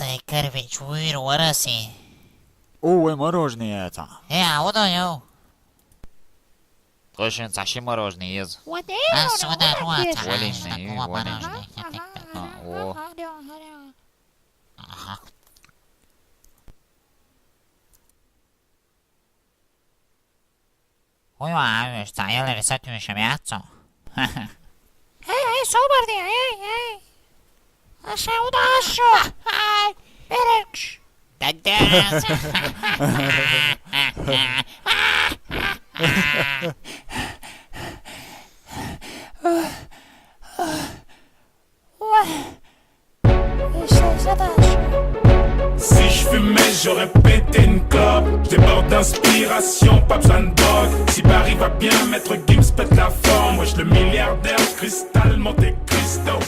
Эй, Карвич, выру, вараси. Ой, мороженое это. А вот он. Точно, цаши мороженое ез. А сюда руата. Валенный, Такого валенный. мороженого. О, Ага. Ой, ой, стояли рисующим яйцо. Эй, субарди, эй. Аша удашу. Берекш. Да-да. Si je fumais, j'aurais pété une clope. J'déborde d'inspiration, pas besoin de drogue. Si Paris va bien, Maître Gims pète la forme. Wesh le milliardaire, cristal, Monte Cristo.